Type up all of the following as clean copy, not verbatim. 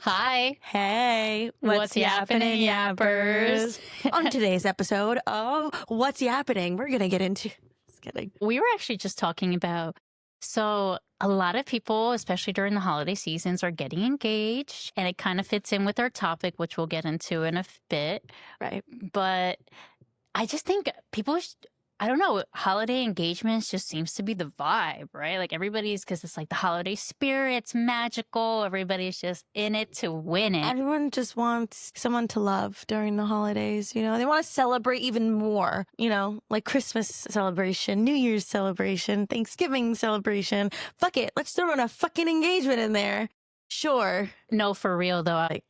Hi. Hey, What's yappening, yappers? On today's episode of What's Yappening, we're going to get into... Just kidding. We were actually just talking about, so a lot of people, especially during the holiday seasons, are getting engaged, and it kind of fits in with our topic, which we'll get into in a bit. Right. But I just think people, I don't know, holiday engagements just seems to be the vibe, right? Like everybody's, because it's like the holiday spirit, it's magical. Everybody's just in it to win it. Everyone just wants someone to love during the holidays, you know? They want to celebrate even more, you know? Like Christmas celebration, New Year's celebration, Thanksgiving celebration. Fuck it, let's throw in a fucking engagement in there. Sure. No, for real though. I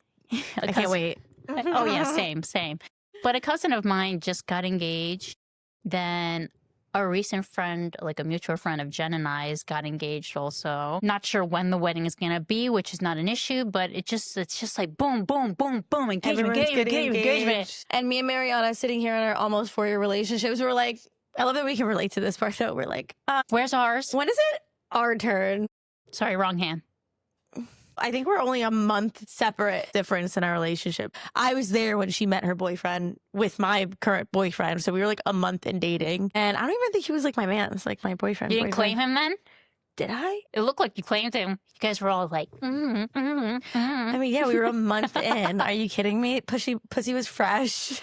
can't wait. Oh yeah, same. But a cousin of mine just got engaged. Then a recent friend, like a mutual friend of Jen and I's, got engaged also. Not sure when the wedding is going to be, which is not an issue, but it's just like boom, boom, boom, boom, engagement. And me and Mariana sitting here in our almost 4-year relationships, we're like, I love that we can relate to this part though. We're like, where's ours? when is it our turn? Sorry, wrong hand. I think we're only a month separate difference in our relationship. I was there when she met her boyfriend with my current boyfriend. So we were like a month in dating. And I don't even think he was like my man. It's like my boyfriend. You didn't claim him then? Did I? It looked like you claimed him. You guys were all like, I mean, yeah, we were a month in. Are you kidding me? Pussy was fresh.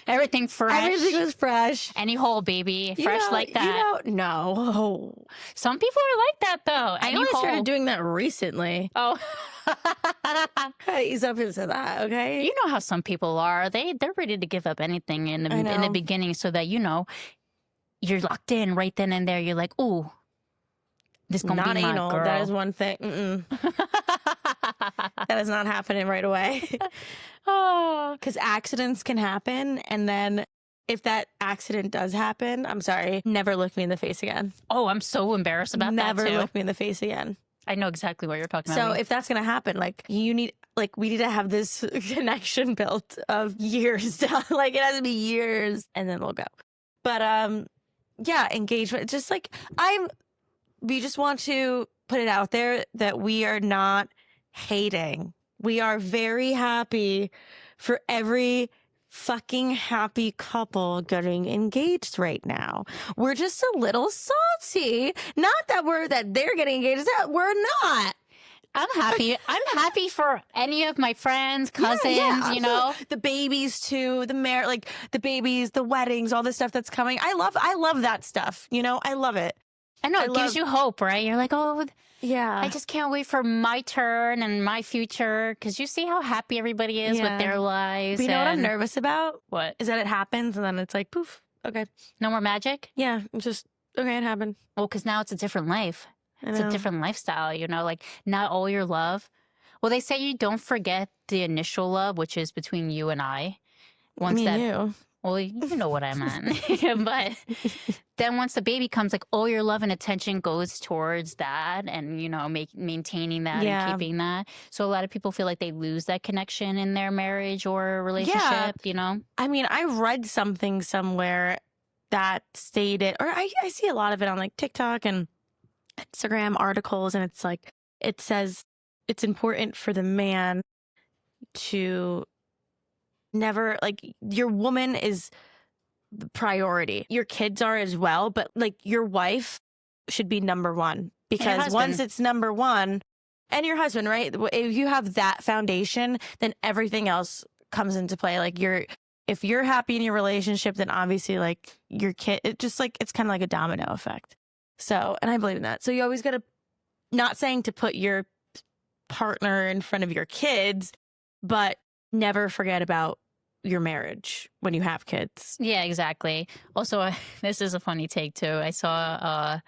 Everything fresh. Everything was fresh. Any hole, baby. Fresh like that. No. Some people are like that, though. I only started doing that recently. Oh. Ease up into that, okay? You know how some people are. They're ready to give up anything in the beginning so that, you're locked in right then and there. You're like, ooh, this gonna not be my anal. girl. That is one thing. That is not happening right away. Oh, because accidents can happen, and then if that accident does happen, I'm sorry, never look me in the face again. Oh, I'm so embarrassed about that too. Never look me in the face again. I know exactly what you're talking So about. if that's gonna happen, we need to have this connection built of years. Like it has to be years, and then we'll go. But yeah, engagement. Just we just want to put it out there that we are not hating. We are very happy for every fucking happy couple getting engaged right now. We're just a little salty. Not that they're getting engaged. That we're not. I'm happy. I'm happy for any of my friends, cousins, the babies too, the babies, the weddings, all this stuff that's coming. I love that stuff. I love it. I know it gives you hope, right? You're like, oh, yeah. I just can't wait for my turn and my future, because you see how happy everybody is with their lives. But you know what I'm nervous about? What? Is that it happens and then it's like, poof, okay. No more magic? Yeah, just, okay, it happened. Well, because now it's a different life. It's a different lifestyle, like not all your love. Well, they say you don't forget the initial love, which is between you and I. You. Well, you know what I meant. But then once the baby comes, like all your love and attention goes towards that and, maintaining that and keeping that. So a lot of people feel like they lose that connection in their marriage or relationship, I mean, I read something somewhere that stated, or I see a lot of it on like TikTok and Instagram articles, and it's like, it says it's important for the man to never, your woman is the priority. Your kids are as well, but your wife should be number one, because once it's number one, and your husband, right? If you have that foundation, then everything else comes into play. If you're happy in your relationship, then obviously your kid, it's kind of like a domino effect. So, and I believe in that. So you always got to, not saying to put your partner in front of your kids, but never forget about your marriage when you have kids. Yeah, exactly. Also, this is a funny take too. I saw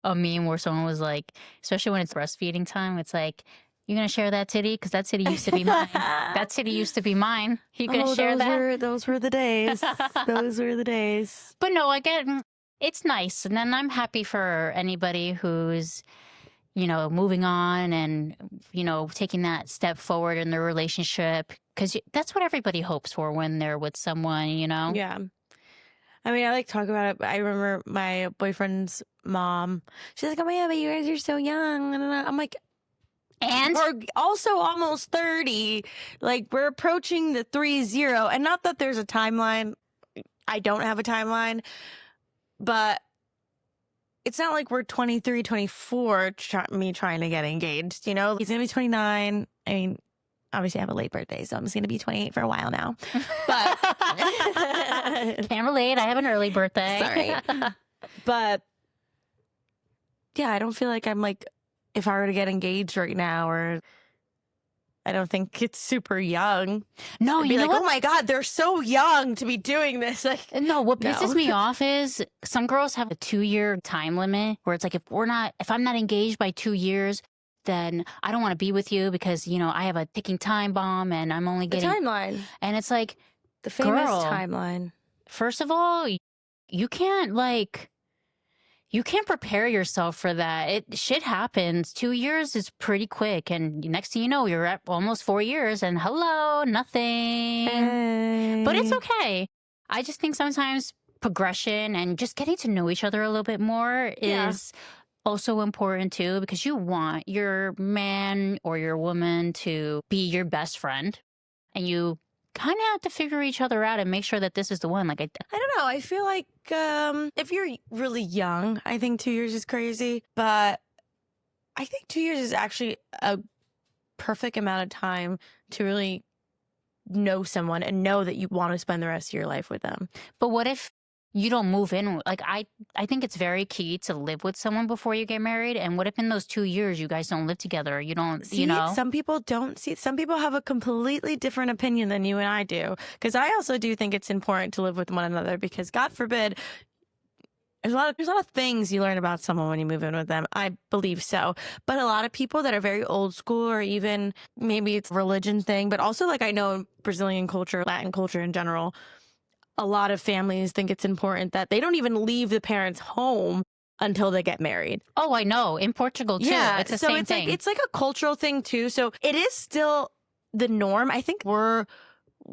a meme where someone was like, especially when it's breastfeeding time, it's like, you gonna share that titty? Because that titty used to be mine. That titty used to be mine. You gonna share that? Those were the days. Those were the days. But no, again, it's nice. And then I'm happy for anybody who's, moving on and, taking that step forward in their relationship. Because that's what everybody hopes for when they're with someone, Yeah. I mean, I talk about it. But I remember my boyfriend's mom. She's like, "Oh my God, but you guys are so young." And I'm like, And we're also almost 30. Like, we're approaching the 30. And not that there's a timeline. I don't have a timeline. But it's not like we're 23, 24, me trying to get engaged. You know, he's going to be 29. I mean, obviously I have a late birthday, so I'm just going to be 28 for a while now. But can't relate. I have an early birthday. Sorry. But yeah, I don't feel like I'm like, if I were to get engaged right now, or I don't think it's super young. No, I'd be you know like, what? oh my God, they're so young to be doing this. Like, No, what pisses No. me off is some girls have a 2-year time limit where it's like, if I'm not engaged by 2 years, then I don't want to be with you because, you know, I have a ticking time bomb and I'm only the getting, timeline, and it's like, the famous Girl. timeline. first of all, you can't prepare yourself for that. Shit happens. 2 years is pretty quick. And next thing you know, you're at almost 4 years and hello, nothing. But it's okay. I just think sometimes progression and just getting to know each other a little bit more Yeah. is also important too, because you want your man or your woman to be your best friend. And you kind of have to figure each other out and make sure that this is the one. Like, I don't know. I feel like if you're really young, I think 2 years is crazy. But I think 2 years is actually a perfect amount of time to really know someone and know that you want to spend the rest of your life with them. But what if you don't move in? Like, I think it's very key to live with someone before you get married. And what if in those 2 years you guys don't live together? You don't, See, you know? some people don't see. Some people have a completely different opinion than you and I do. Because I also do think it's important to live with one another. Because God forbid, there's a lot of things you learn about someone when you move in with them. I believe so. But a lot of people that are very old school, or even maybe it's a religion thing, but also like I know Brazilian culture, Latin culture in general, a lot of families think it's important that they don't even leave the parents' home until they get married. Oh, I know. In Portugal, too. Yeah, It's the so same it's thing. like it's like a cultural thing too. So it is still the norm. I think we're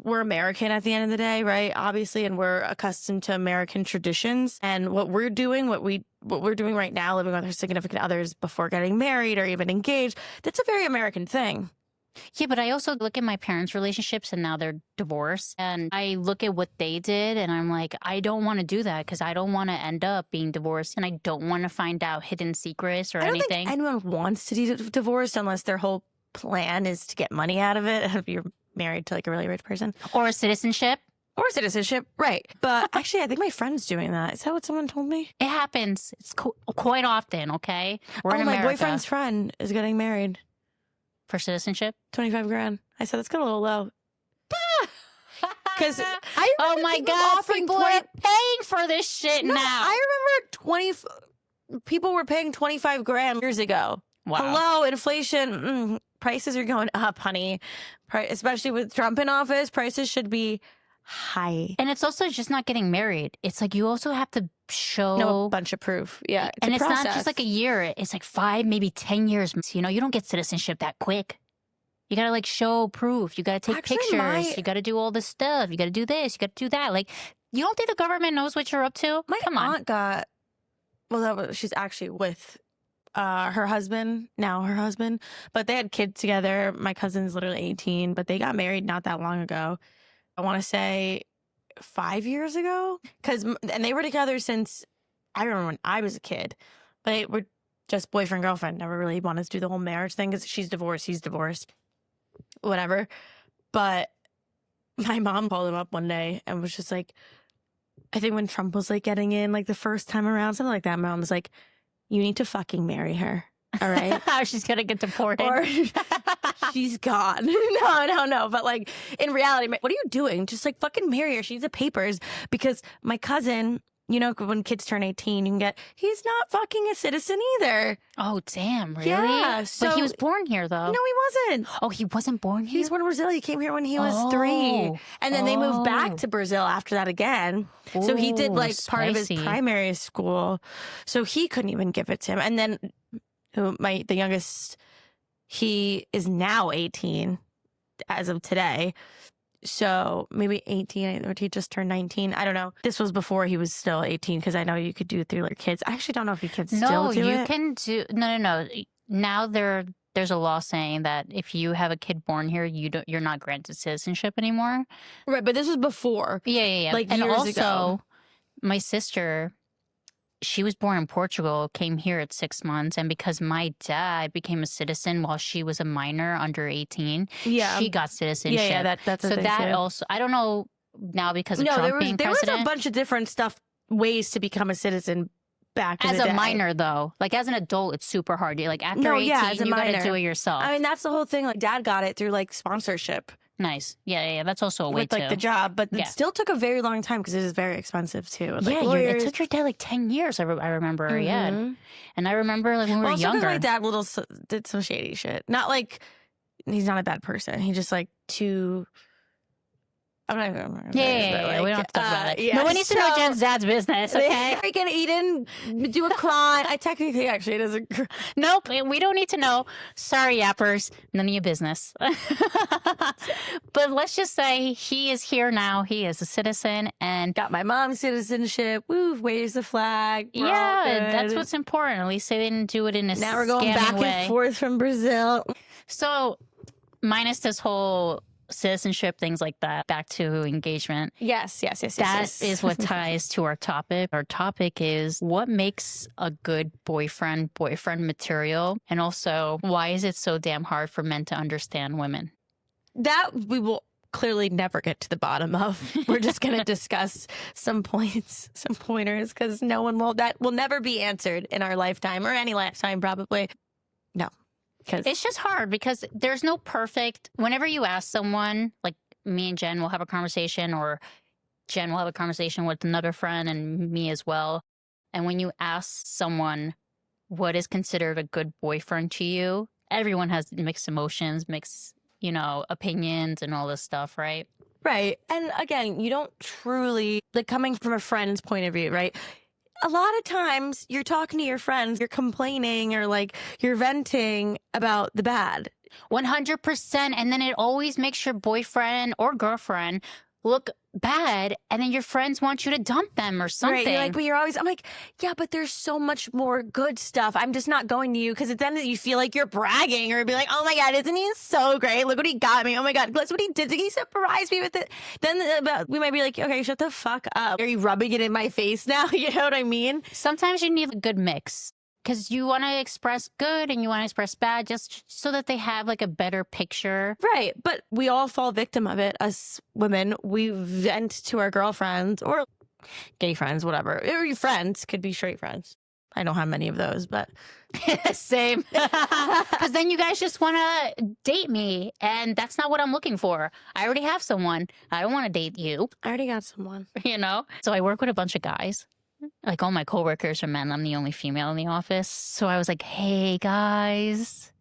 American at the end of the day, right? Obviously, and we're accustomed to American traditions. And what we're doing right now, living with our significant others before getting married or even engaged, that's a very American thing. Yeah, but I also look at my parents' relationships and now they're divorced. And I look at what they did and I'm like, I don't want to do that because I don't want to end up being divorced and I don't want to find out hidden secrets or I don't anything. think anyone wants to be divorced unless their whole plan is to get money out of it if you're married to like a really rich person. Or citizenship. Or citizenship, right. But actually, I think my friend's doing that. Is that what someone told me? It happens. It's quite often, okay? We're in my America. boyfriend's friend is getting married. For citizenship? 25 grand. I said, that's kind of a little low. Because oh my God, people are paying for this shit now. I remember people were paying 25 grand years ago. Wow. Hello, inflation. Prices are going up, honey. Especially with Trump in office, prices should be high. And it's also just not getting married. It's like you also have to show a bunch of proof. Yeah. And it's not just like a year. It's like 5, maybe 10 years. You know, you don't get citizenship that quick. You got to like show proof. You got to take pictures. You got to do all this stuff. You got to do this. You got to do that. Like, you don't think the government knows what you're up to? My aunt got, she's actually with her husband, but they had kids together. My cousin's literally 18, but they got married not that long ago. I want to say 5 years ago, and they were together since I remember when I was a kid, but they were just boyfriend, girlfriend, never really wanted to do the whole marriage thing because she's divorced, he's divorced, whatever. But my mom called him up one day and was just like, I think when Trump was like getting in like the first time around, something like that, my mom was like, you need to fucking marry her. All right. She's going to get deported. Or she's gone. No. But like in reality, what are you doing? Just like fucking marry her. She needs the papers. Because my cousin, you know, when kids turn 18, he's not fucking a citizen either. Oh, damn. Really? Yeah. But he was born here, though. No, he wasn't. Oh, he wasn't born here? He was born in Brazil. He came here when he was 3. And then they moved back to Brazil after that again. So he did like part of his primary school. So he couldn't even give it to him. And then the youngest, he is now 18 as of today. So maybe 18, or he just turned 19. I don't know. This was before he was still 18 because I know you could do it through your kids. I actually don't know if your kids still do it. No, you can do. No. Now they're there's a law saying that if you have a kid born here, you're not granted citizenship anymore. Right, but this was before. Yeah. Like And years also, ago. my sister, she was born in Portugal, came here at 6 months, and because my dad became a citizen while she was a minor under 18, Yeah. she got citizenship. Yeah, that's a so thing that too. also, I don't know now because of No, Trump being there was president. a bunch of different ways to become a citizen back in As the a day. minor, though, like as an adult, it's super hard. Like after No, 18, yeah, as a you got to minor. do it yourself. I mean, that's the whole thing. Like, Dad got it through like sponsorship Nice. Yeah. That's also a way with like too. the job, but Yeah. it still took a very long time because it is very expensive too. With, like, Yeah, lawyers. it took your dad like 10 years, I remember. Yeah. Mhm. And I remember like when we were Also 'cause younger. my dad did some shady shit. Not like he's not a bad person. He just like too. I'm not even. Yeah. We don't have to talk about it. Yeah, No one needs to know Jen's dad's business, okay? Freaking he didn't do a crime. I technically actually it is a. Nope, we don't need to know. Sorry, yappers, none of your business. But let's just say he is here now. He is a citizen, and Got my mom's citizenship. Woo, waves the flag. We're all yeah, that's good. what's important. At least they didn't do it in a Now we're going scamming back way. and forth from Brazil. So, minus this whole citizenship things like that, back to engagement. Yes. That is what ties to our topic. Our topic is what makes a good boyfriend material, and also why is it so damn hard for men to understand women? That we will clearly never get to the bottom of. We're just going to discuss some pointers, because that will never be answered in our lifetime or any lifetime, probably. No. It's just hard because there's no perfect. Whenever you ask someone, like me and Jen will have a conversation, or Jen will have a conversation with another friend and me as well. And when you ask someone what is considered a good boyfriend to you, everyone has mixed emotions, mixed, opinions and all this stuff, right? Right. And again, you don't truly, like, coming from a friend's point of view, right? A lot of times you're talking to your friends, you're complaining or like you're venting about the bad. 100%. And then it always makes your boyfriend or girlfriend look bad. And then your friends want you to dump them or something. Right. You're like, but I'm like, yeah, but there's so much more good stuff. I'm just not going to you because then you feel like you're bragging or be like, oh my God, isn't he so great? Look what he got me. Oh my God, that's what he did. He surprised me with it. Then we might be like, okay, shut the fuck up. Are you rubbing it in my face now? You know what I mean? Sometimes you need a good mix. Because you want to express good and you want to express bad just so that they have like a better picture. Right. But we all fall victim of it. Us women, we vent to our girlfriends or gay friends, whatever. Or your friends, could be straight friends. I don't have many of those, but. Same. Because then you guys just want to date me. And that's not what I'm looking for. I already have someone. I don't want to date you. I already got someone. So I work with a bunch of guys. Like all my coworkers are men. I'm the only female in the office. So I was like, hey guys,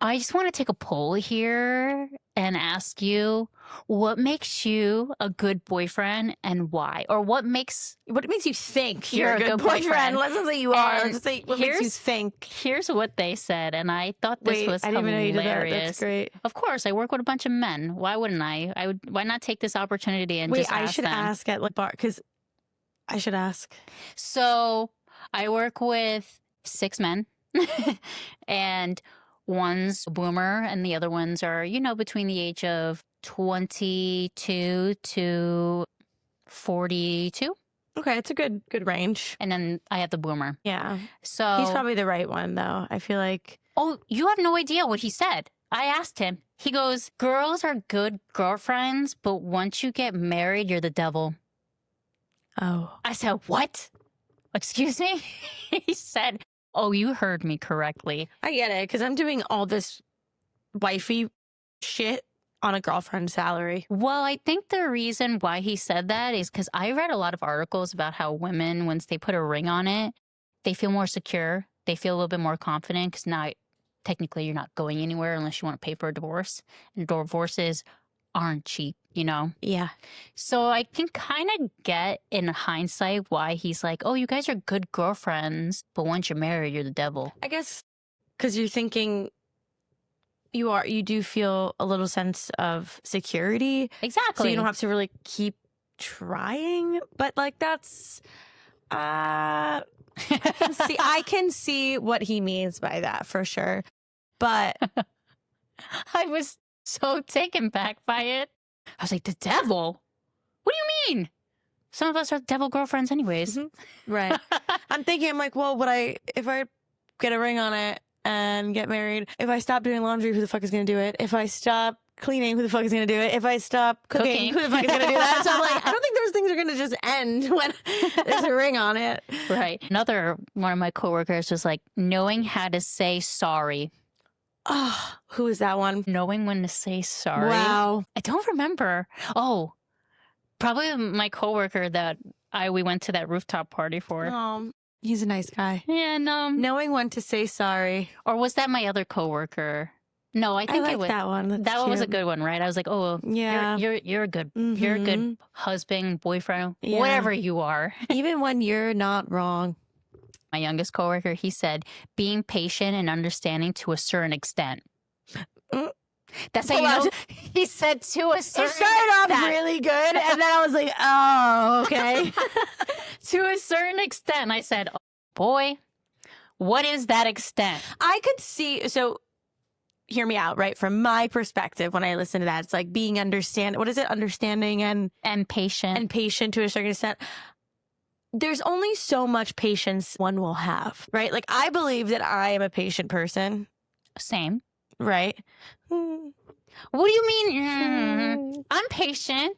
I just want to take a poll here and ask you, what makes you a good boyfriend and why? Or what makes you think you're a good boyfriend? Let's not say you are. Let's just say what makes you think. Here's what they said. And I thought this was hilarious. I didn't even know you did that. That's great. Of course, I work with a bunch of men. Why wouldn't I? Why not take this opportunity and just ask them? I should ask at like bar because I should ask. So I work with 6 men and one's a boomer and the other ones are, between the age of 22 to 42. Okay, it's a good range. And then I have the boomer. Yeah. So he's probably the right one though. I feel like. Oh, you have no idea what he said. I asked him. He goes, girls are good girlfriends, but once you get married, you're the devil. Oh. I said, what? Excuse me? He said, oh, you heard me correctly. I get it, because I'm doing all this wifey shit on a girlfriend's salary. Well, I think the reason why he said that is because I read a lot of articles about how women, once they put a ring on it, they feel more secure. They feel a little bit more confident because now technically you're not going anywhere unless you want to pay for a divorce. And divorces aren't cheap, Yeah. So I can kind of get in hindsight why he's like, oh, you guys are good girlfriends, but once you're married, you're the devil. I guess because you're thinking you do feel a little sense of security. Exactly. So you don't have to really keep trying. But like that's I can see what he means by that for sure. But I was so taken back by it. I was like, the devil? What do you mean? Some of us are devil girlfriends anyways. right. I'm thinking, I'm like, well, if I get a ring on it and get married, if I stop doing laundry, who the fuck is going to do it? If I stop cleaning, who the fuck is going to do it? If I stop cooking, who the fuck is going to do that? So I'm like, I don't think those things are going to just end when there's a ring on it. Right. Another one of my coworkers was like, knowing how to say sorry. Oh, who is that one? Knowing when to say sorry. Wow. I don't remember. Oh, probably my coworker that we went to that rooftop party for. He's a nice guy. Yeah, no. Knowing when to say sorry. Or was that my other coworker? No, I think like it was that one. That one was a good one, right? I was like, oh, yeah, you're a good, you're a good husband, boyfriend, whatever you are. Even when you're not wrong. My youngest coworker, he said, being patient and understanding to a certain extent. That's how you know. He said to a certain extent. It started off really good, and then I was like, oh, okay. To a certain extent. I said, oh, boy, what is that extent? I could see, so hear me out, right? From my perspective, when I listen to that, it's like being understanding and patient. And patient to a certain extent. There's only so much patience one will have, right? Like, I believe that I am a patient person. Same. Right? What do you mean? I'm patient.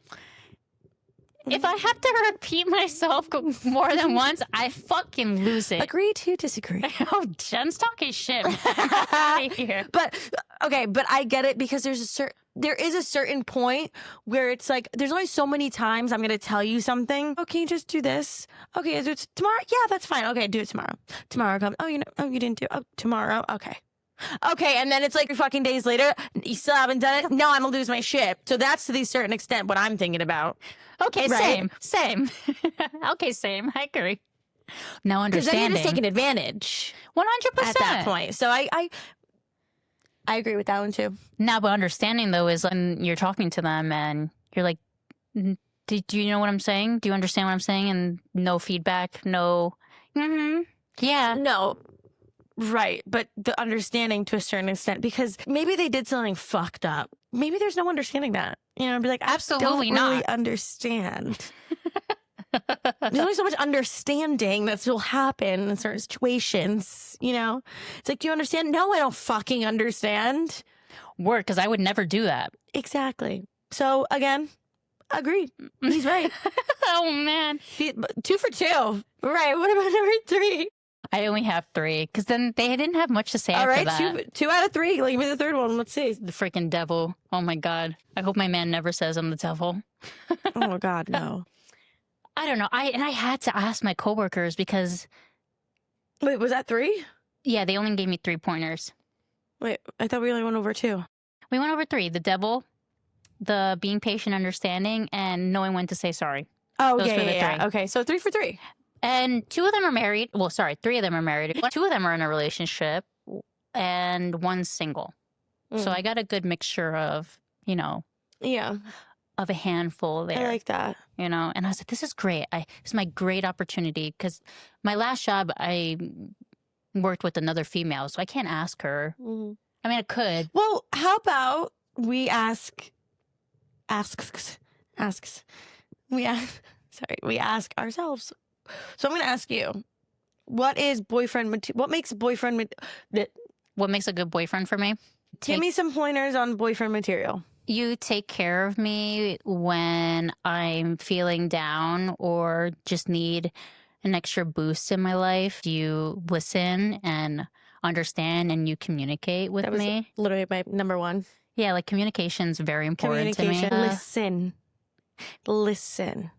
If I have to repeat myself more than once, I fucking lose it. Agree to disagree. Oh, Jen's talking shit. Out of here. But I get it, because there is a certain point where it's like, there's only so many times I'm going to tell you something. Oh, can you just do this? Okay, do it tomorrow? Yeah, that's fine. Okay, do it tomorrow. Tomorrow comes. Oh, you didn't do it. Oh, tomorrow. Okay. Okay, and then it's like 3 fucking days later, you still haven't done it? No, I'm going to lose my shit. So that's to the certain extent what I'm thinking about. Okay, right? Same. Okay, same. I agree. Now understanding. Because then you're just taking advantage. 100%. At that point. So I agree with that one too. Now, but understanding though is when you're talking to them and you're like, do you know what I'm saying? Do you understand what I'm saying? And no feedback, no, yeah. No. Right. But the understanding to a certain extent, because maybe they did something fucked up. Maybe there's no understanding that. I'd be like, absolutely I don't not. really understand. There's only so much understanding that will happen in certain situations, It's like, do you understand? No, I don't fucking understand. Word, because I would never do that. Exactly. So, again, agreed. He's right. Oh, man. 2 for 2. Right. What about number 3? I only have 3, because then they didn't have much to say after that. All right, 2 out of 3. Give me the third one. Let's see. The freaking devil. Oh, my God. I hope my man never says I'm the devil. Oh, God, no. I don't know. I had to ask my coworkers because... Wait, was that 3? Yeah, they only gave me 3 pointers. Wait, I thought we only went over 2. We went over 3. The devil, the being patient, understanding, and knowing when to say sorry. Oh, yeah. Okay, so 3 for 3. And 2 of them are married. Well, sorry, 3 of them are married. 2 of them are in a relationship, and 1's single. So I got a good mixture of, yeah, of a handful there. I like that. And I was like, this is great. This is my great opportunity, because my last job, I worked with another female, so I can't ask her. I mean, I could. Well, how about we we ask ourselves. So I'm going to ask you, what makes a boyfriend What makes a good boyfriend for me? Give me some pointers on boyfriend material. You take care of me when I'm feeling down or just need an extra boost in my life. You listen and understand, and you communicate with me. Literally my number 1. Yeah, like communication's very important to me. Listen.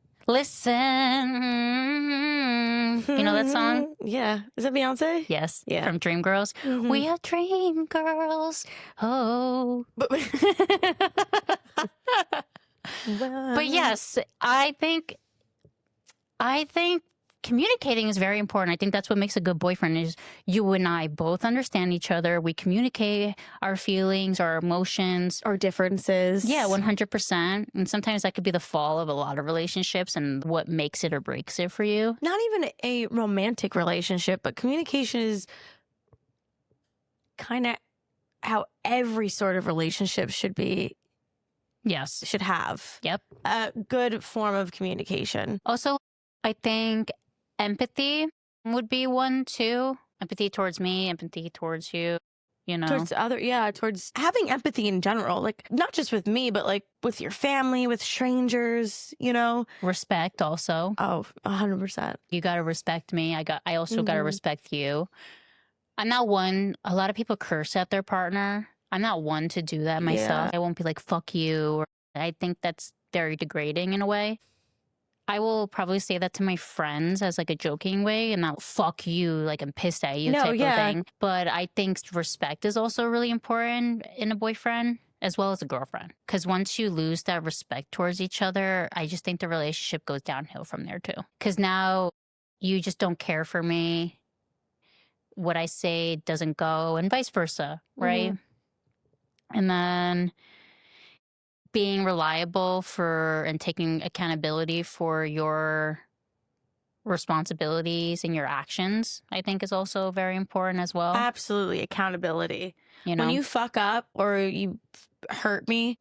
You know that song? Yeah. Is that Beyonce? Yes. Yeah. From Dreamgirls. We are dream girls. Oh. But yes, I think communicating is very important. I think that's what makes a good boyfriend, is you and I both understand each other. We communicate our feelings, our emotions. Our differences. Yeah, 100%. And sometimes that could be the fall of a lot of relationships and what makes it or breaks it for you. Not even a romantic relationship, but communication is kind of how every sort of relationship should have Yep. a good form of communication. Also, I think empathy would be one too. Empathy towards me, empathy towards you, Towards towards having empathy in general, like not just with me, but like with your family, with strangers, Respect also. Oh, 100%. You got to respect me. I also got to respect you. I'm not one, a lot of people curse at their partner. I'm not one to do that myself. I won't be like, fuck you. I think that's very degrading in a way. I will probably say that to my friends as like a joking way and not fuck you, like I'm pissed at you type of thing. But I think respect is also really important in a boyfriend as well as a girlfriend. Because once you lose that respect towards each other, I just think the relationship goes downhill from there too. Because now you just don't care for me. What I say doesn't go and vice versa, right? And then being reliable and taking accountability for your responsibilities and your actions, I think is also very important as well. Absolutely. Accountability. When you fuck up or you hurt me,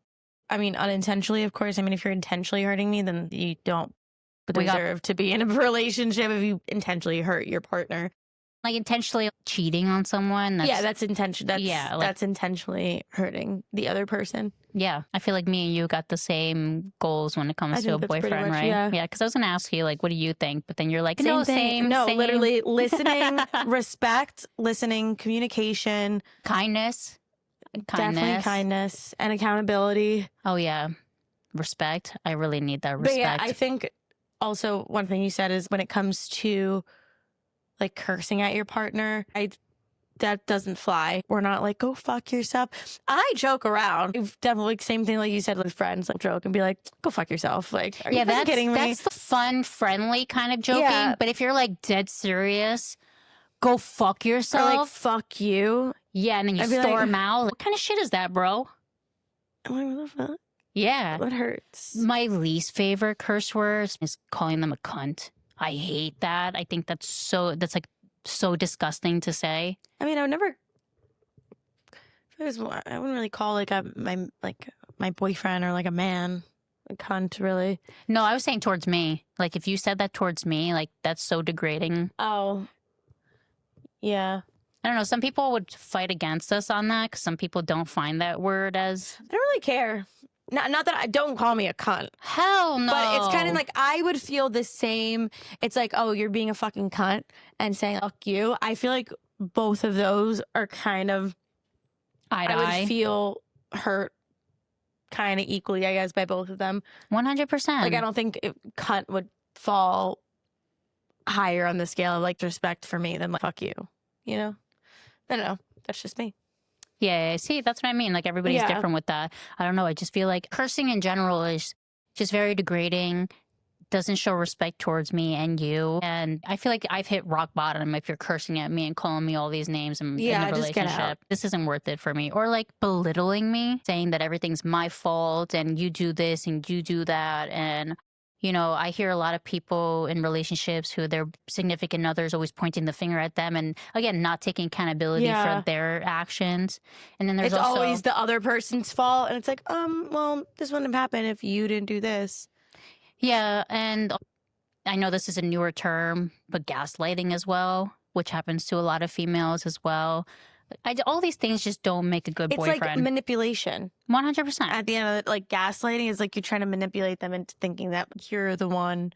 I mean, unintentionally, of course. I mean, if you're intentionally hurting me, then you don't deserve to be in a relationship if you intentionally hurt your partner. Like intentionally cheating on someone. That's intention. That's intentionally hurting the other person. Yeah. I feel like me and you got the same goals when it comes to a boyfriend, right? Yeah. Because I was going to ask you, like, what do you think? But then you're like, same. Literally listening, respect, listening, communication. Kindness. Definitely kindness and accountability. Oh, yeah. Respect. I really need that respect. But yeah, I think also one thing you said is when it comes to like cursing at your partner, that doesn't fly. We're not like, go fuck yourself. I joke around. Definitely same thing like you said with friends, like joke and be like, go fuck yourself. Like, are you kidding me? That's the fun, friendly kind of joking. Yeah. But if you're like dead serious, go fuck yourself. Or like, fuck you. Yeah, and then you storm out. What kind of shit is that, bro? I'm like, what the fuck? Yeah. That hurts. My least favorite curse words is calling them a cunt. I hate that. I think that's like so disgusting to say. I mean, I would never. I wouldn't really call like my boyfriend or like a man a cunt, really. No, I was saying towards me. Like if you said that towards me, like that's so degrading. Oh, yeah. I don't know. Some people would fight against us on that because some people don't find that word as. I don't really care. Not that I don't call me a cunt. Hell no. But it's kind of like I would feel the same. It's like, oh, you're being a fucking cunt and saying fuck you. I feel like both of those are kind of I would feel hurt kind of equally, I guess, by both of them. 100%. Like I don't think cunt would fall higher on the scale of like respect for me than like fuck you. You know? I don't know. That's just me. Yeah, see, that's what I mean. Like, everybody's different with that. I don't know. I just feel like cursing in general is just very degrading, doesn't show respect towards me and you. And I feel like I've hit rock bottom if you're cursing at me and calling me all these names in a relationship. Just get out. This isn't worth it for me. Or like belittling me, saying that everything's my fault and you do this and you do that. And I hear a lot of people in relationships who their significant others always pointing the finger at them and, again, not taking accountability for their actions. And then there's it's also always the other person's fault. And it's like, well, this wouldn't have happened if you didn't do this. Yeah, and I know this is a newer term, but gaslighting as well, which happens to a lot of females as well. All these things just don't make a good boyfriend. It's like manipulation. 100%. At the end of it, like gaslighting is like you're trying to manipulate them into thinking that you're the one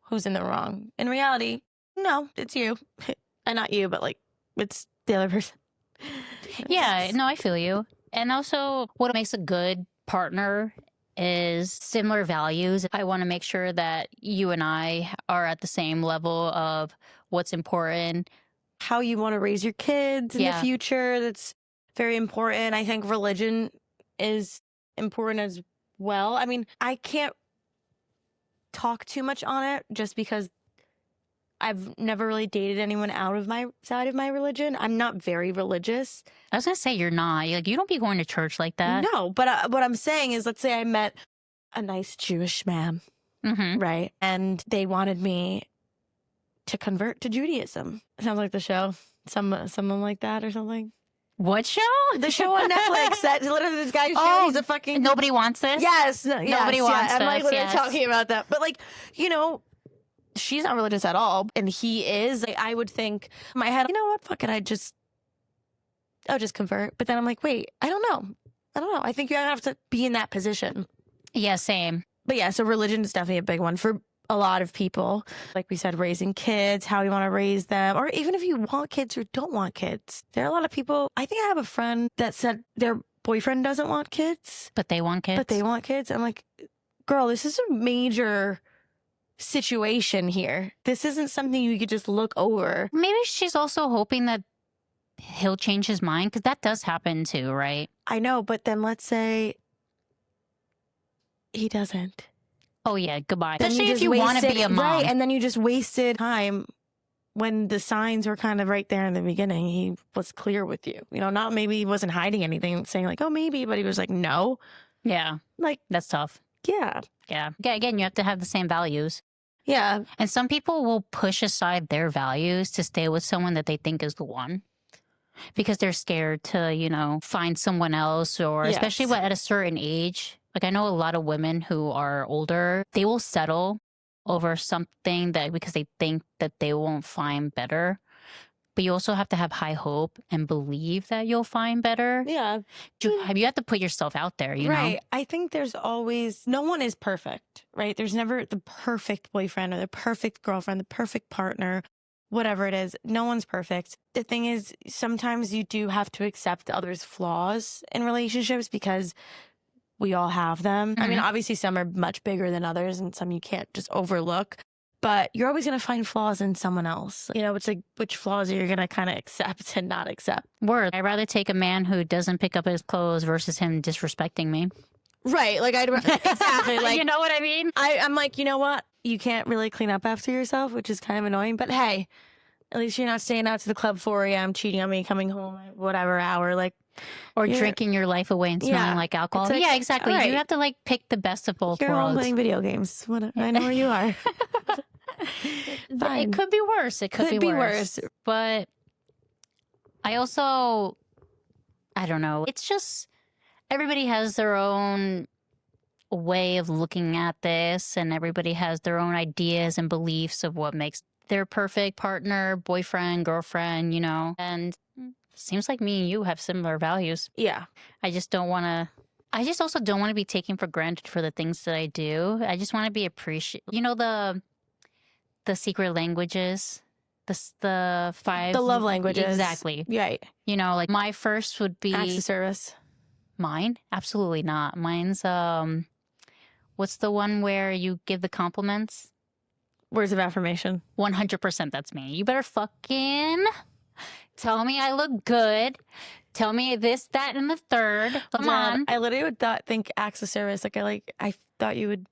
who's in the wrong. In reality, no, it's you. And not you, but like it's the other person. Yeah, no, I feel you. And also what makes a good partner is similar values. I want to make sure that you and I are at the same level of what's important. How you want to raise your kids in the future. That's very important. I think religion is important as well. I mean, I can't talk too much on it just because I've never really dated anyone out of my side of my religion. I'm not very religious. I was going to say you're not. You don't be going to church like that. No, but what I'm saying is, let's say I met a nice Jewish man, right? And they wanted me to convert to Judaism. Sounds like the show. Someone like that or something. What show? The show on Netflix that literally this guy's show, he's a fucking... Nobody wants this? Yes. Nobody wants I'm like this, literally yes. talking about that. But like, you know, she's not religious at all. And he is. Like, I would think in my head, you know what? Fuck it. I'll just convert. But then I'm like, wait, I don't know. I think you have to be in that position. Yeah, same. But yeah, so religion is definitely a big one for a lot of people. Like we said, raising kids, how you want to raise them, or even if you want kids or don't want kids. There are a lot of people. I think I have a friend that said their boyfriend doesn't want kids. But they want kids. I'm like, girl, this is a major situation here. This isn't something you could just look over. Maybe she's also hoping that he'll change his mind, because that does happen too, right? I know, but then let's say he doesn't. Oh yeah, goodbye. Then Especially if you want to be a mom. Right, and then you just wasted time when the signs were kind of right there in the beginning. He was clear with you. You know, not maybe he wasn't hiding anything, saying like, oh, maybe, but he was like, no. Yeah. Like, that's tough. Yeah. Yeah. Again, you have to have the same values. Yeah. And some people will push aside their values to stay with someone that they think is the one, because they're scared to, you know, find someone else, or especially at a certain age. Like, I know a lot of women who are older, they will settle over something that because they think that they won't find better. But you also have to have high hope and believe that you'll find better. Yeah. You have to put yourself out there, you know? Right. I think there's always, no one is perfect, right? There's never the perfect boyfriend or the perfect girlfriend, the perfect partner, whatever it is. No one's perfect. The thing is, sometimes you do have to accept others' flaws in relationships because we all have them. I mean, obviously some are much bigger than others and some you can't just overlook, but you're always going to find flaws in someone else. You know, it's like which flaws are you going to kind of accept and not accept. Word. I'd rather take a man who doesn't pick up his clothes versus him disrespecting me. Right. Like, exactly. Like, you know what I mean? I'm like, you know what? You can't really clean up after yourself, which is kind of annoying, but hey, at least you're not staying out to the club 4 a.m., cheating on me, coming home at whatever hour. Like, or drinking your life away and smelling like alcohol. Like, yeah, exactly. Right. You have to like pick the best of both you're worlds. home playing video games. I know where you are. It could be worse. It could be worse. But I also, I don't know. It's just everybody has their own way of looking at this, and everybody has their own ideas and beliefs of what makes their perfect partner, boyfriend, girlfriend, you know. And seems like me and you have similar values. Yeah. I just don't want to. I just also don't want to be taken for granted for the things that I do. I just want to be appreciated. You know, the secret languages, the 5... The love languages. Exactly. Right. You know, like my first would be... Acts of service. Mine? Absolutely not. Mine's, what's the one where you give the compliments? Words of affirmation. 100% that's me. You better fucking tell me I look good. Tell me this, that, and the third. Come on. I literally would think acts of service. Like I thought you would.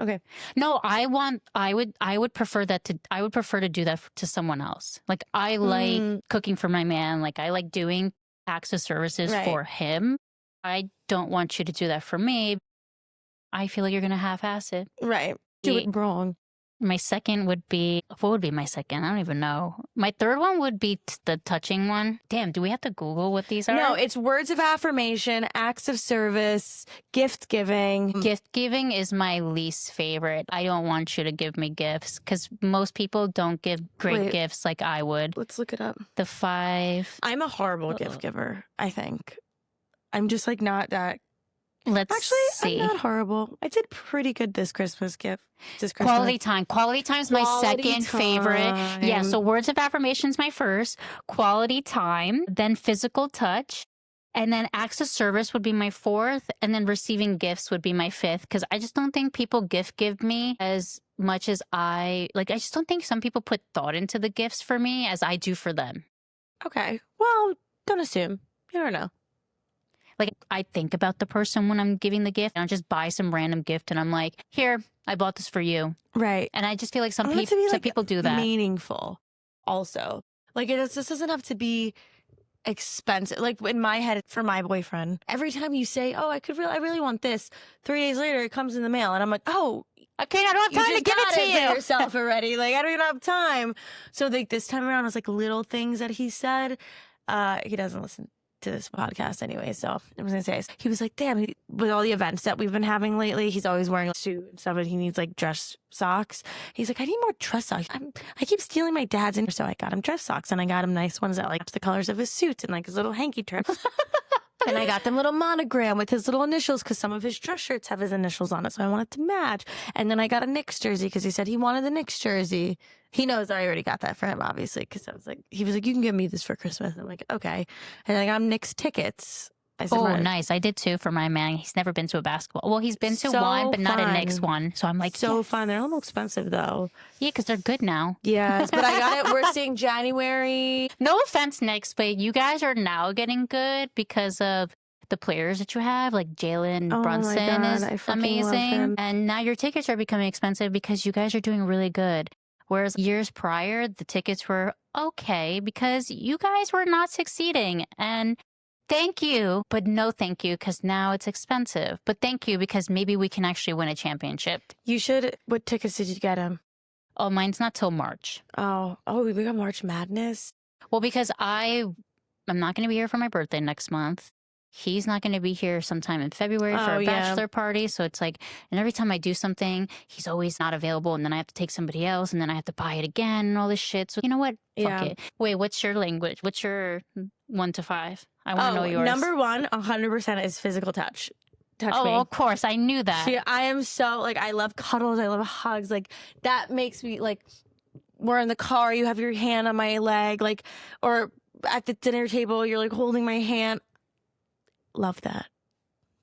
Okay. No, I would prefer to do that to someone else. Like I like cooking for my man. Like I like doing acts of services for him. I don't want you to do that for me. I feel like you're going to half-ass it. Right. Do it wrong. My second would be, what would be my second? I don't even know. My third one would be the touching one. Damn, do we have to Google what these are? No, it's words of affirmation, acts of service, gift giving. Gift giving is my least favorite. I don't want you to give me gifts because most people don't give great gifts like I would. Let's look it up. The 5. I'm a horrible gift giver, I think. I'm just like not that. Let's see. I'm not horrible. I did pretty good this Christmas gift. Quality time. Quality time's my second favorite. Yeah, so words of affirmation's my first. Quality time. Then physical touch. And then acts of service would be my 4th. And then receiving gifts would be my 5th. Because I just don't think people give me as much as I just don't think some people put thought into the gifts for me as I do for them. Okay. Well, don't assume. You don't know. Like, I think about the person when I'm giving the gift. And I'll just buy some random gift. And I'm like, here, I bought this for you. Right. And I just feel like some people do that. Meaningful also. Like, this doesn't have to be expensive. Like, in my head, for my boyfriend, every time you say, oh, I really want this, 3 days later, it comes in the mail. And I'm like, oh, okay, I don't have time to give it to you. For yourself already. Like, I don't even have time. So, like, this time around, it's like little things that he said. He doesn't listen to this podcast anyway, so I was gonna say, he was like, damn, with all the events that we've been having lately, he's always wearing a suit and stuff, and he needs like dress socks. He's like, I need more dress socks. I keep stealing my dad's, and so I got him dress socks, and I got him nice ones that like the colors of his suits and like his little hanky trips. And I got them little monogram with his little initials because some of his dress shirts have his initials on it. So I wanted to match. And then I got a Knicks jersey because he said he wanted the Knicks jersey. He knows I already got that for him, obviously, because he was like, you can give me this for Christmas. I'm like, okay. And I got him Knicks tickets. I said, oh, nice. I did too for my man. He's never been to a basketball. Well, he's been to one, but not a Knicks one. So I'm like, so fun. They're a little expensive though. Yeah, because they're good now. Yes, but I got it. We're seeing January. No offense, Knicks, but you guys are now getting good because of the players that you have, like Jalen Brunson is amazing. And now your tickets are becoming expensive because you guys are doing really good. Whereas years prior, the tickets were okay because you guys were not succeeding. And thank you, but no thank you, because now it's expensive. But thank you, because maybe we can actually win a championship. You should. What tickets did you get him? Oh, mine's not till March. Oh, we got March Madness? Well, because I'm not going to be here for my birthday next month. He's not going to be here sometime in February for a bachelor party. So it's like, and every time I do something, he's always not available. And then I have to take somebody else and then I have to buy it again and all this shit. So you know what? Fuck it. Wait, what's your language? What's your 1 to 5? I want to know yours. Number 1, 100% is physical touch. Touch me. Oh, of course. I knew that. I am so, like, I love cuddles. I love hugs. Like, that makes me, like, we're in the car, you have your hand on my leg, like, or at the dinner table, you're, like, holding my hand. Love that.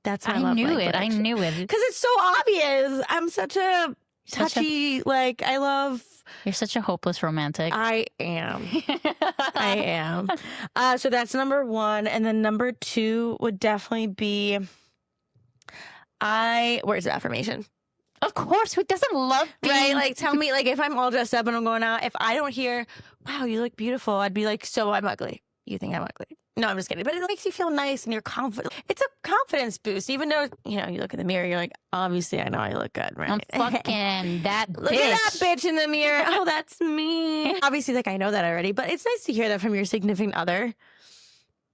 That's my love language. I knew it. Because it's so obvious. I'm such a touchy, like, I love... You're such a hopeless romantic. I am. I am. So that's number 1. And then number 2 would definitely be... Where's the affirmation? Of course. Who doesn't love being... Right? Like, tell me, like, if I'm all dressed up and I'm going out, if I don't hear, wow, you look beautiful, I'd be like, so I'm ugly. You think I'm ugly? No, I'm just kidding. But it makes you feel nice and you're confident. It's a confidence boost. Even though, you look in the mirror, you're like, obviously, I know I look good, right? I'm fucking that bitch. Look at that bitch in the mirror. Oh, that's me. Obviously, like, I know that already. But it's nice to hear that from your significant other,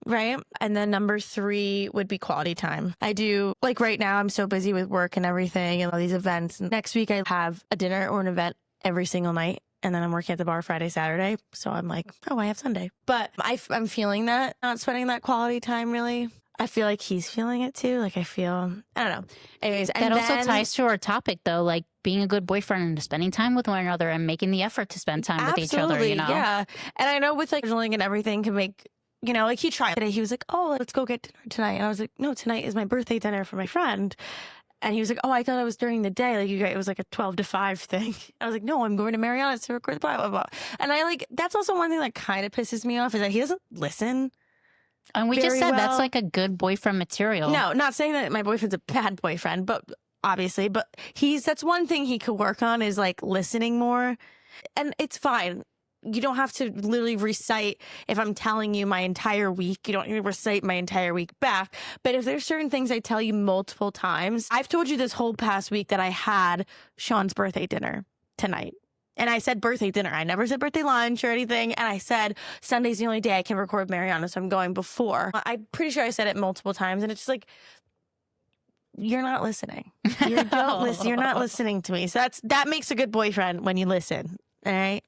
right? And then number 3 would be quality time. I do, like, right now, I'm so busy with work and everything and all these events. And next week, I have a dinner or an event every single night. And then I'm working at the bar Friday, Saturday. So I'm like, oh, I have Sunday. But I'm feeling that, not spending that quality time, really. I feel like he's feeling it too. Like, I don't know. Anyways. That also ties to our topic, though, like being a good boyfriend and spending time with one another and making the effort to spend time with each other, Yeah. And I know with like journaling and everything can make, like he tried today. He was like, oh, let's go get dinner tonight. And I was like, no, tonight is my birthday dinner for my friend. And he was like, oh, I thought it was during the day. Like, you guys, it was like a 12 to 5 thing. I was like, no, I'm going to Mariana's to record the blah, blah, blah. And that's also one thing that kind of pisses me off is that he doesn't listen. And we just said that's like a good boyfriend material. No, not saying that my boyfriend's a bad boyfriend, but obviously, but that's one thing he could work on is like listening more. And it's fine. You don't have to literally recite, if I'm telling you my entire week, you don't need to recite my entire week back. But if there's certain things I tell you multiple times, I've told you this whole past week that I had Sean's birthday dinner tonight. And I said birthday dinner. I never said birthday lunch or anything. And I said Sunday's the only day I can record Mariana, so I'm going before. I'm pretty sure I said it multiple times. And it's just like, you're not listening. You're not listening to me. So that makes a good boyfriend when you listen. All right?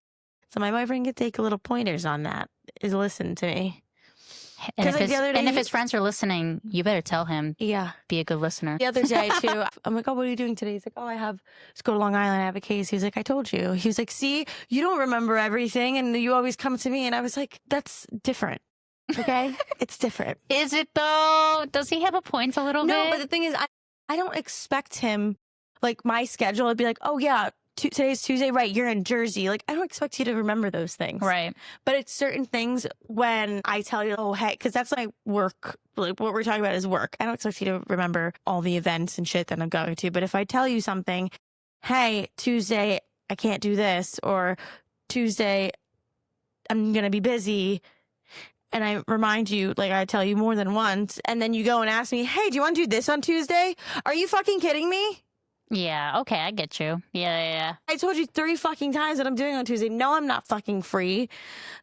So my boyfriend could take a little pointers on that, is listen to me. And if his friends are listening, you better tell him. Yeah. Be a good listener. The other day, too, I'm like, oh, what are you doing today? He's like, oh, let's go to Long Island. I have a case. He's like, I told you. He was like, see, you don't remember everything and you always come to me. And I was like, that's different. Okay? It's different. Is it, though? Does he have a point a little bit? No, but the thing is, I don't expect him, like, my schedule, I'd be like, oh, yeah. Today's Tuesday, right? You're in Jersey. Like, I don't expect you to remember those things. Right. But it's certain things when I tell you, oh, hey, because that's like work. Like, what we're talking about is work. I don't expect you to remember all the events and shit that I'm going to. But if I tell you something, hey, Tuesday, I can't do this, or Tuesday, I'm going to be busy. And I remind you, like I tell you more than once. And then you go and ask me, hey, do you want to do this on Tuesday? Are you fucking kidding me? Yeah, okay, I get you. Yeah. I told you 3 fucking times that I'm doing on Tuesday. No, I'm not fucking free.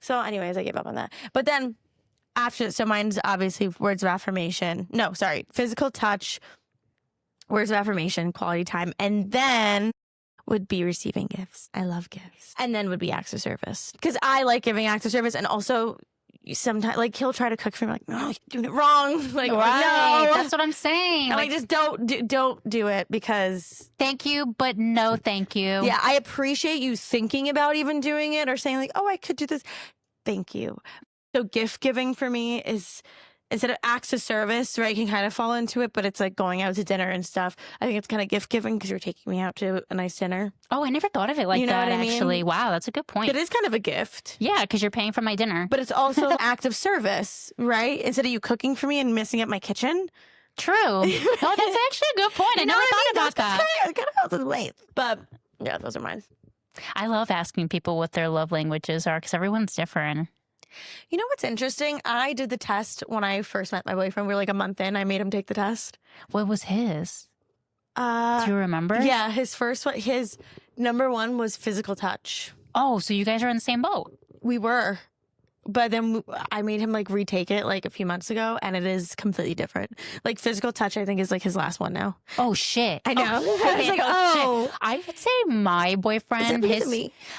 So anyways, I gave up on that. But then after, so mine's obviously words of affirmation. No, sorry, physical touch, words of affirmation, quality time, and then would be receiving gifts. I love gifts. And then would be acts of service. Because I like giving acts of service, and also sometimes like he'll try to cook for me, like, no, you're doing it wrong. Like, Right. no. That's what I'm saying. And Like, just don't do it, because thank you, but no thank you. yeah, I appreciate you thinking about even doing it or saying like, oh, I could do this. Thank you. So gift giving for me is, instead of acts of service, right, you can kind of fall into it, but it's like going out to dinner and stuff. I think it's kind of gift giving because you're taking me out to a nice dinner. Oh, I never thought of it like You know that, what I mean? actually. Wow, that's a good point. It is kind of a gift. Yeah, because you're paying for my dinner. But it's also an act of service, right? Instead of you cooking for me and messing up my kitchen. True. No, that's actually a good point. I never thought about that. Kind of late. But yeah, those are mine. I love asking people what their love languages are because everyone's different. You know what's interesting? I did the test when I first met my boyfriend. We were like a month in. I made him take the test. What was his? Do you remember? Yeah, his number one was physical touch. Oh, so you guys are in the same boat. We were. But then I made him like retake it like a few months ago, and it is completely different. Like physical touch, I think, is like his last one now. Oh, shit. I know. Oh, I was like, oh. shit. I would say my boyfriend,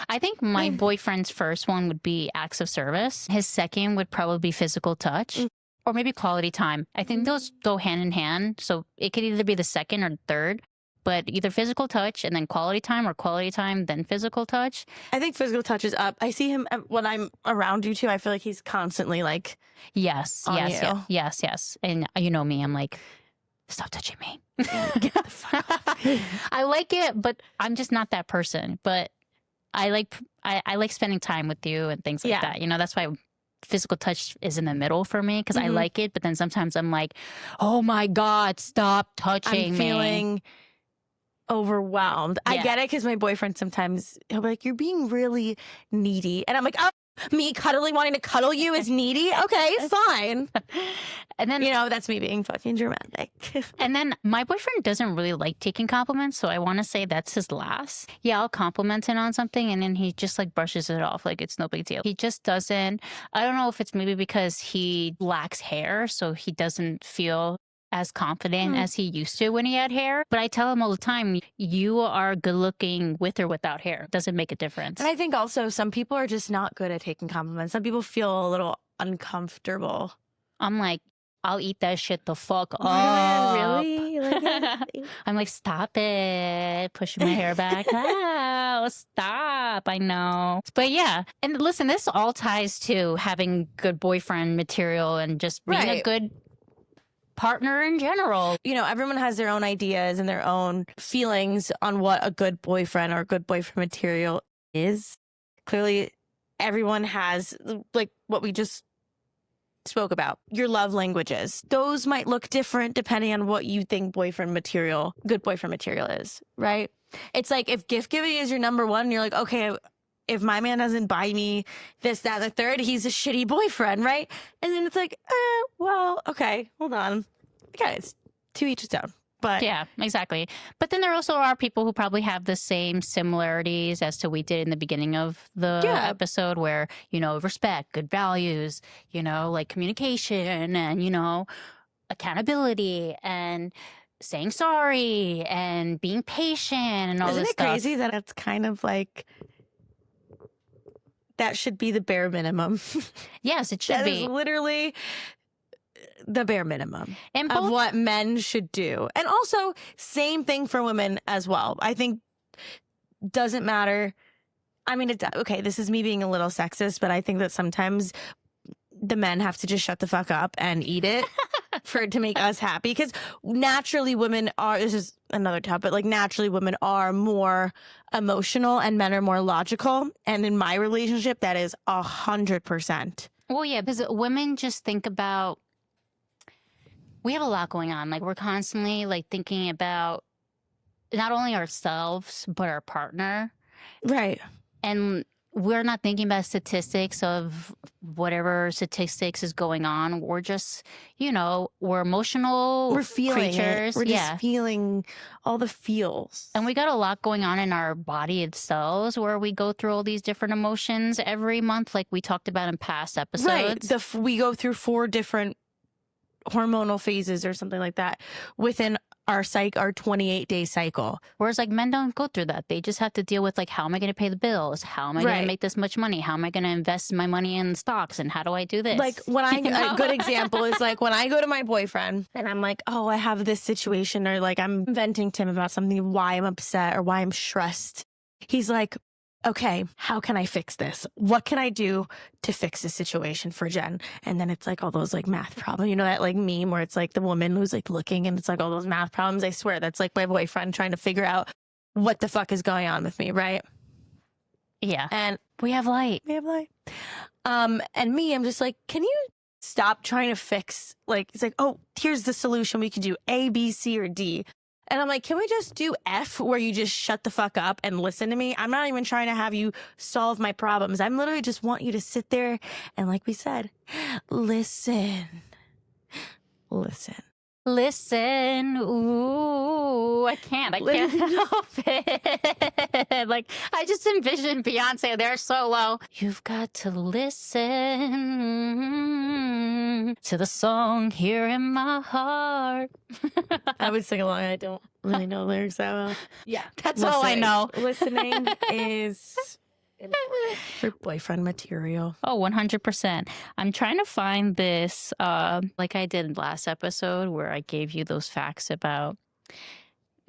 I think my boyfriend's first one would be acts of service. His second would probably be physical touch. Or maybe quality time. I think those go hand in hand. So it could either be the second or third, but either physical touch and then quality time, or quality time, then physical touch. I think physical touch is up. I see him when I'm around you too. I feel like he's constantly like, yes. And you know me, I'm like, stop touching me. get the fuck off. I like it, but I'm just not that person. But I like spending time with you and things like that. You know, that's why physical touch is in the middle for me, because I like it, but then sometimes I'm like, oh my God, stop touching me. I'm feeling overwhelmed. I get it, because my boyfriend sometimes he'll be like, you're being really needy, and I'm like, oh, me wanting to cuddle you is needy? Okay, fine. And then, you know, that's me being fucking dramatic. And then my boyfriend doesn't really like taking compliments, so I want to say that's his last. Yeah, I'll compliment him on something, and then he just like brushes it off like it's no big deal. He just doesn't. I don't know if it's maybe because he lacks hair, so he doesn't feel as confident as he used to when he had hair. But I tell him all the time, you are good looking with or without hair. It doesn't make a difference. And I think also some people are just not good at taking compliments. Some people feel a little uncomfortable. I'm like, I'll eat that shit the fuck up. Really? I'm like, stop it. Pushing my hair back. Oh, stop. I know. But yeah. And listen, this all ties to having good boyfriend material and just being a good partner in general. You know, everyone has their own ideas and their own feelings on what a good boyfriend or good boyfriend material is. Clearly, everyone has, like what we just spoke about, your love languages. Those might look different depending on what you think good boyfriend material is, right? It's like if gift giving is your number one, you're like, okay, if my man doesn't buy me this, that, the third, he's a shitty boyfriend, right? And then it's like, well, okay, hold on. Okay, it's to each his own. But yeah, exactly. But then there also are people who probably have the same similarities as to we did in the beginning of the episode, where, you know, respect, good values, you know, like communication and, you know, accountability and saying sorry and being patient and all this stuff. Isn't it crazy that it's kind of like that should be the bare minimum? Yes, it should be. That is literally the bare minimum of what men should do. And also, same thing for women as well. I think doesn't matter. I mean, okay, this is me being a little sexist, but I think that sometimes the men have to just shut the fuck up and eat it for it to make us happy. Because naturally women are, this is another topic, like naturally women are more emotional and men are more logical. And in my relationship, that is 100%. Well, yeah, because women just think about, we have a lot going on. Like we're constantly like thinking about not only ourselves, but our partner. Right. And we're not thinking about statistics of whatever statistics is going on. We're just, we're emotional We're feeling creatures. it. We're just feeling all the feels. And we got a lot going on in our body itself where we go through all these different emotions every month, like we talked about in past episodes. Right. We go through 4 different hormonal phases or something like that within our 28-day cycle. Whereas like men don't go through that. They just have to deal with like, how am I going to pay the bills? How am I going to make this much money? How am I going to invest my money in stocks? And how do I do this? Like when a good example is like when I go to my boyfriend and I'm like, oh, I have this situation, or like I'm venting to him about something, why I'm upset or why I'm stressed. He's like, okay, how can I fix this? What can I do to fix this situation for Jen? And then it's like all those like math problems, that like meme where it's like the woman who's like looking and it's like all those math problems. I swear that's like my boyfriend trying to figure out what the fuck is going on with me, right? Yeah. And we have light. And me, I'm just like, can you stop trying to fix, like, it's like, oh, here's the solution. We can do A, B, C, or D. And I'm like, can we just do F, where you just shut the fuck up and listen to me? I'm not even trying to have you solve my problems. I'm literally just want you to sit there and, like we said, listen. Ooh, I can't help it. Like, I just envision Beyonce there solo. You've got to listen to the song here in my heart. I would sing along. I don't really know lyrics that well. Yeah, that's all I know. Listening is for boyfriend material. Oh, 100%. I'm trying to find this, like I did last episode, where I gave you those facts about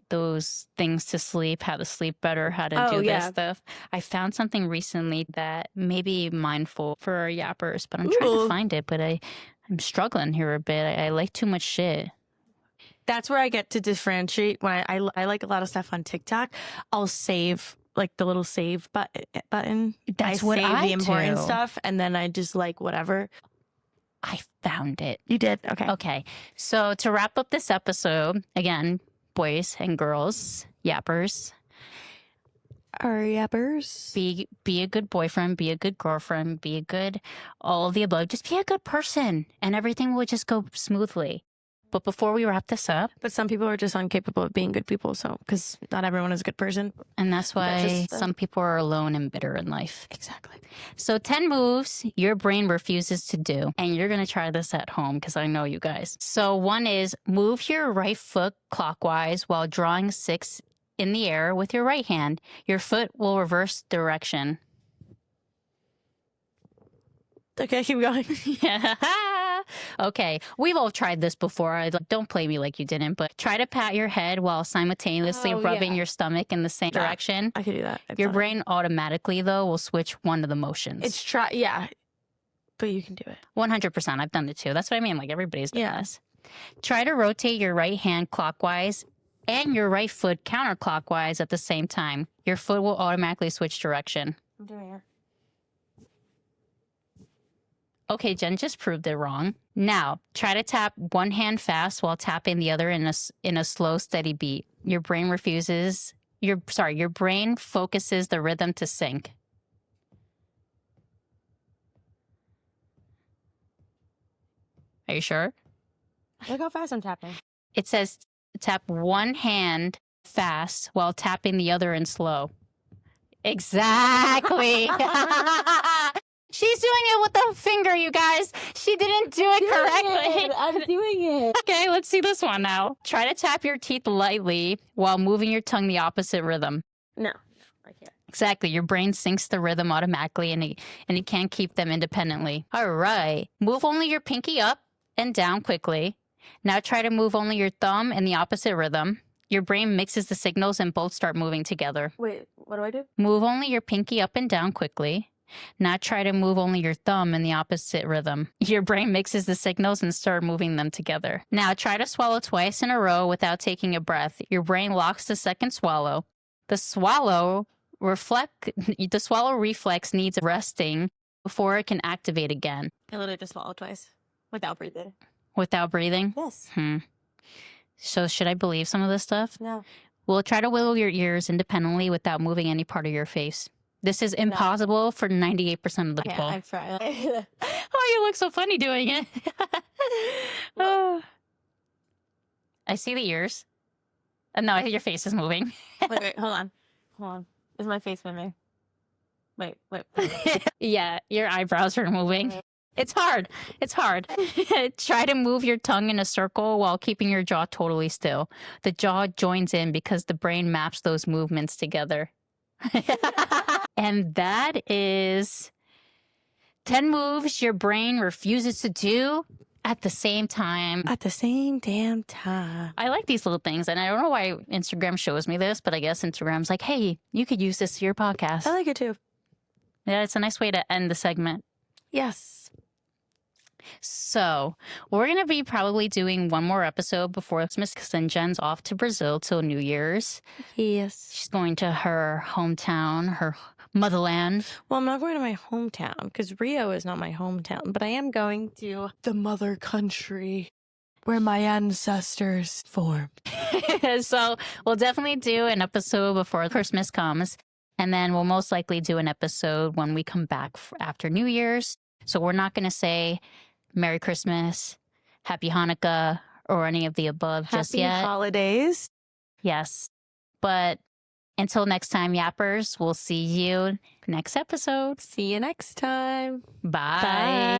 those things to sleep, how to sleep better, how to do this stuff. I found something recently that may be mindful for our yappers, but I'm trying to find it, but I'm struggling here a bit. I like too much shit. That's where I get to differentiate. When I like a lot of stuff on TikTok, I'll save like the little save button. That's I what save I the important do. stuff, and then I just like whatever. I found it. You did? Okay. Okay. So to wrap up this episode, again, boys and girls, yappers. Our yappers. Be a good boyfriend, be a good girlfriend, be a good all of the above. Just be a good person and everything will just go smoothly. But before we wrap this up. But some people are just incapable of being good people. So, because not everyone is a good person. And that's why some people are alone and bitter in life. Exactly. So 10 moves your brain refuses to do. And you're going to try this at home because I know you guys. So 1 is move your right foot clockwise while drawing 6 in the air with your right hand. Your foot will reverse direction. Okay, keep going. Yeah. Okay, we've all tried this before. Don't play me like you didn't, but try to pat your head while simultaneously rubbing your stomach in the same direction. I could do that. Your brain automatically, though, will switch one of the motions. Yeah, but you can do it. 100%. I've done it too. That's what I mean. Like everybody's done this. Try to rotate your right hand clockwise and your right foot counterclockwise at the same time. Your foot will automatically switch direction. I'm doing it. Okay, Jen just proved it wrong. Now, try to tap one hand fast while tapping the other in a slow, steady beat. Your brain your brain focuses the rhythm to sync. Are you sure? Look how fast I'm tapping. It says tap one hand fast while tapping the other in slow. Exactly. She's doing it with the finger, you guys. She didn't do it correctly. I'm doing it. Okay, let's see this one now. Try to tap your teeth lightly while moving your tongue the opposite rhythm. No, I can't. Exactly. Your brain syncs the rhythm automatically and it can't keep them independently. All right. Move only your pinky up and down quickly. Now try to move only your thumb in the opposite rhythm. Your brain mixes the signals and both start moving together. Wait, what do I do? Move only your pinky up and down quickly. Now try to move only your thumb in the opposite rhythm. Your brain mixes the signals and start moving them together. Now try to swallow twice in a row without taking a breath. Your brain locks the second swallow. The swallow reflex needs resting before it can activate again. I literally just swallowed twice without breathing. Without breathing? Yes. So should I believe some of this stuff? No. Well, try to wiggle your ears independently without moving any part of your face. This is impossible for 98% of the people. I've tried. Oh, you look so funny doing it. Oh. I see the ears. No, I think your face is moving. Wait, hold on. Is my face moving? Wait. Yeah, your eyebrows are moving. It's hard. Try to move your tongue in a circle while keeping your jaw totally still. The jaw joins in because the brain maps those movements together. And that is 10 moves your brain refuses to do at the same time. At the same damn time. I like these little things, and I don't know why Instagram shows me this, but I guess Instagram's like, hey, you could use this to your podcast. I like it too. Yeah, it's a nice way to end the segment. Yes. So we're going to be probably doing one more episode before Christmas because then Jen's off to Brazil till New Year's. Yes. She's going to her hometown, her motherland. Well, I'm not going to my hometown because Rio is not my hometown, but I am going to the mother country where my ancestors formed. So we'll definitely do an episode before Christmas comes. And then we'll most likely do an episode when we come back after New Year's. So we're not going to say Merry Christmas, Happy Hanukkah, or any of the above just yet. Happy holidays. Yes. But until next time, Yappers, we'll see you next episode. See you next time. Bye.